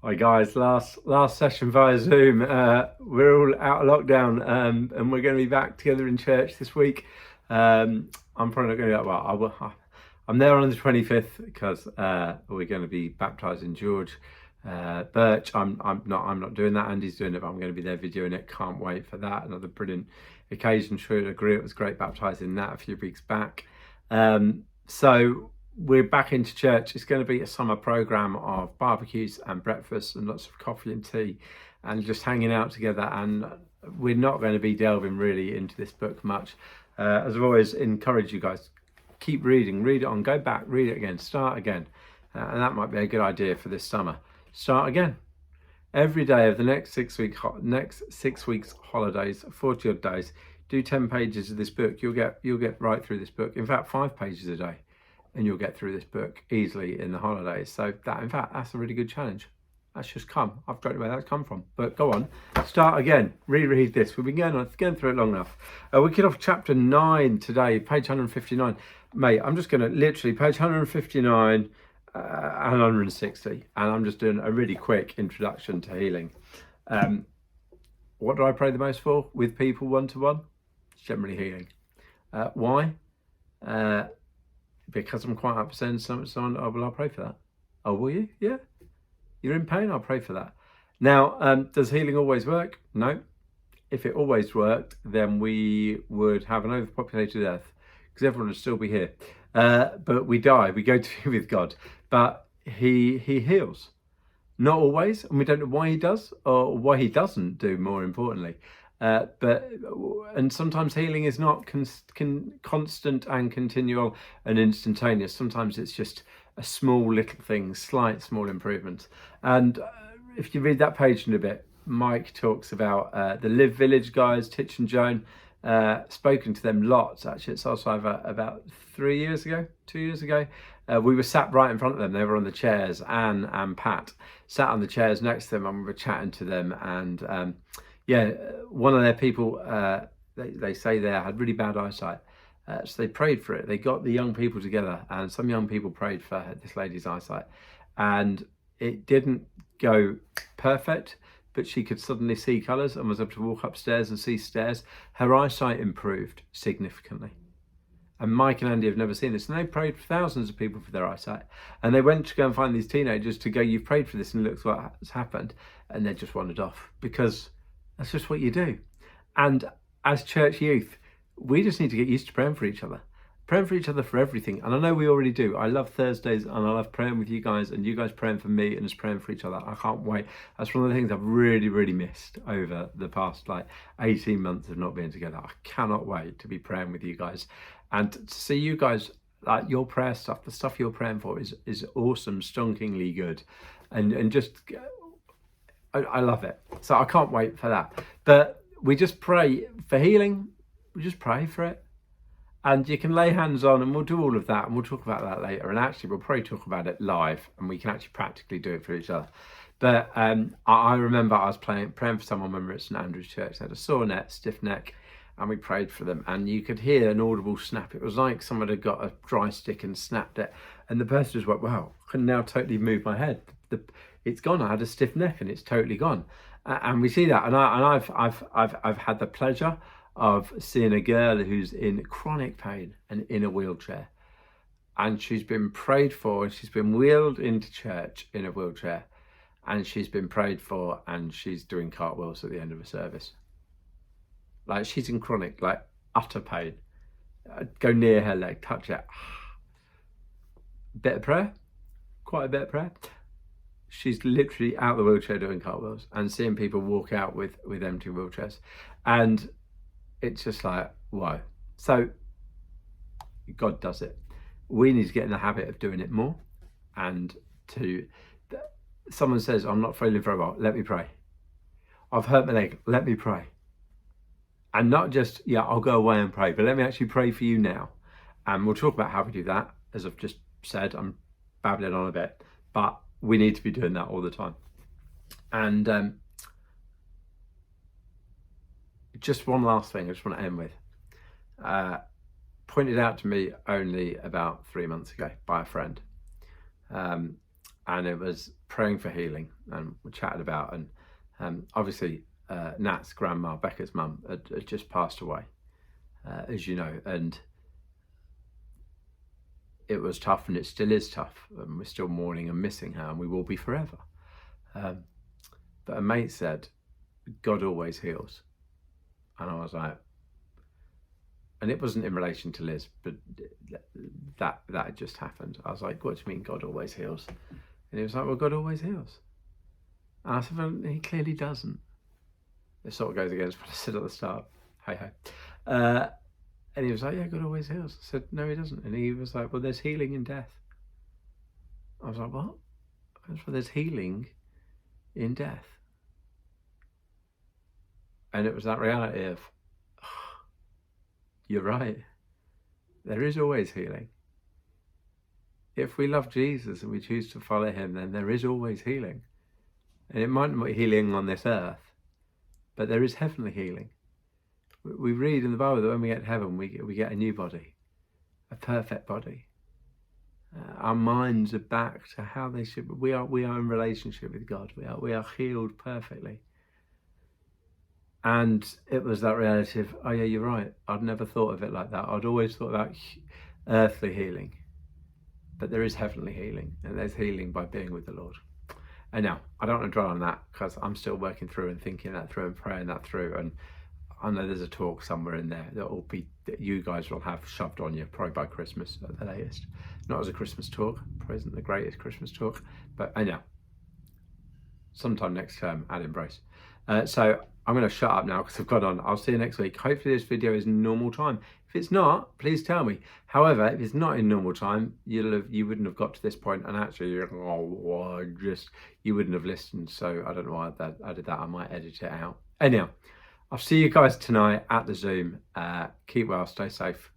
Hi guys, last session via Zoom. We're all out of lockdown, and we're going to be back together in church this week. I'm probably not going to. I'm there on the 25th because we're going to be baptising George Birch. I'm not doing that. Andy's doing it, but I'm going to be there videoing it. Can't wait for that. Another brilliant occasion. Sure, you'll agree. It was great baptising that a few weeks back. So we're back into church. It's going to be a summer program of barbecues and breakfast and lots of coffee and tea and just hanging out together. And we're not going to be delving really into this book much. As I've always encouraged you guys, keep reading, read it on, go back, read it again, start again. And that might be a good idea for this summer. Start again. Every day of the next 6 weeks holidays, 40 odd days, do 10 pages of this book. You'll get right through this book. In fact, 5 pages a day, and you'll get through this book easily in the holidays. So that's a really good challenge. That's just come. I've forgotten where that's come from. But go on, start again. Reread this. We've been going through it long enough. We kick off chapter 9 today, page 159. Mate, I'm just going to literally page 159 and 160, and I'm just doing a really quick introduction to healing. What do I pray the most for with people one-to-one? It's generally healing. Why? Because I'm quite upset. Someone, oh, well, I'll pray for that. Oh, will you? Yeah. You're in pain? I'll pray for that. Now, does healing always work? No. If it always worked, then we would have an overpopulated earth because everyone would still be here. But we die. We go to be with God. But he heals. Not always, and we don't know why he does or why he doesn't do, more importantly. And sometimes healing is not constant and continual and instantaneous. Sometimes it's just a small little thing, slight small improvements. And if you read that page in a bit, Mike talks about the Live Village guys, Titch and Joan. Spoken to them lots, actually. It's also about 2 years ago. We were sat right in front of them. They were on the chairs. Anne and Pat sat on the chairs next to them, and we were chatting to them. And one of their people, they say there, had really bad eyesight. So they prayed for it. They got the young people together, and some young people prayed for this lady's eyesight. And it didn't go perfect, but she could suddenly see colours and was able to walk upstairs and see stairs. Her eyesight improved significantly. And Mike and Andy have never seen this. And they prayed for thousands of people for their eyesight. And they went to go and find these teenagers to go, you've prayed for this and look what's happened. And they just wandered off because that's just what you do. And as church youth, we just need to get used to praying for each other. Praying for each other for everything. And I know we already do. I love Thursdays and I love praying with you guys and you guys praying for me and just praying for each other. I can't wait. That's one of the things I've really, really missed over the past 18 months of not being together. I cannot wait to be praying with you guys and to see you guys, your prayer stuff, the stuff you're praying for is awesome, stonkingly good. And just, I love it. So I can't wait for that. But we just pray for healing. We just pray for it. And you can lay hands on, and we'll do all of that, and we'll talk about that later. And actually, we'll probably talk about it live, and we can actually practically do it for each other. But I remember I was praying for someone when we were at St Andrew's Church. They had a sore neck, stiff neck, and we prayed for them. And you could hear an audible snap. It was like someone had got a dry stick and snapped it. And the person just went, wow, I can now totally move my head. It's gone. I had a stiff neck, and it's totally gone. And we see that. And I've had the pleasure of seeing a girl who's in chronic pain and in a wheelchair, and she's been prayed for, and she's been wheeled into church in a wheelchair, and she's been prayed for, and she's doing cartwheels at the end of a service. She's in chronic, utter pain. Go near her leg, touch it. Bit of prayer, quite a bit of prayer. She's literally out of the wheelchair doing cartwheels and seeing people walk out with empty wheelchairs. And it's just wow. So God does it. We need to get in the habit of doing it more. And someone says, I'm not feeling very well, let me pray. I've hurt my leg, let me pray. And not just, I'll go away and pray, but let me actually pray for you now. And we'll talk about how we do that. As I've just said, I'm babbling on a bit, but we need to be doing that all the time. And just one last thing I just want to end with. Pointed out to me only about 3 months ago by a friend. and it was praying for healing, and we chatted about, and obviously Nat's grandma, Becca's mum, had just passed away, as you know, and it was tough, and it still is tough, and we're still mourning and missing her, and we will be forever. But a mate said, God always heals. And I was like, and it wasn't in relation to Liz, but that had just happened. I was like, what do you mean God always heals? And he was like, well, God always heals. And I said, well, he clearly doesn't. It sort of goes against what I said at the start. Hey, hey. And he was like, yeah, God always heals. I said, no, he doesn't. And he was like, well, there's healing in death. I was like, what? I was like, there's healing in death. And it was that reality of, oh, you're right. There is always healing. If we love Jesus and we choose to follow him, then there is always healing. And it might not be healing on this earth, but there is heavenly healing. We read in the Bible that when we get to heaven, we get a new body, a perfect body. Our minds are back to how they should be. We are in relationship with God. We are healed perfectly. And it was that reality of, oh yeah, you're right. I'd never thought of it like that. I'd always thought about earthly healing. But there is heavenly healing, and there's healing by being with the Lord. And now, I don't want to dwell on that, because I'm still working through and thinking that through and praying that through. And I know there's a talk somewhere in there that you guys will have shoved on you, probably by Christmas at the latest. Not as a Christmas talk, probably isn't the greatest Christmas talk, but anyhow, sometime next term at Embrace. So I'm going to shut up now because I've got on. I'll see you next week. Hopefully this video is normal time. If it's not, please tell me. However, if it's not in normal time, you wouldn't have got to this point, and actually you wouldn't have listened. So I don't know why I did that. I might edit it out. Anyhow, I'll see you guys tonight at the Zoom. Keep well, stay safe.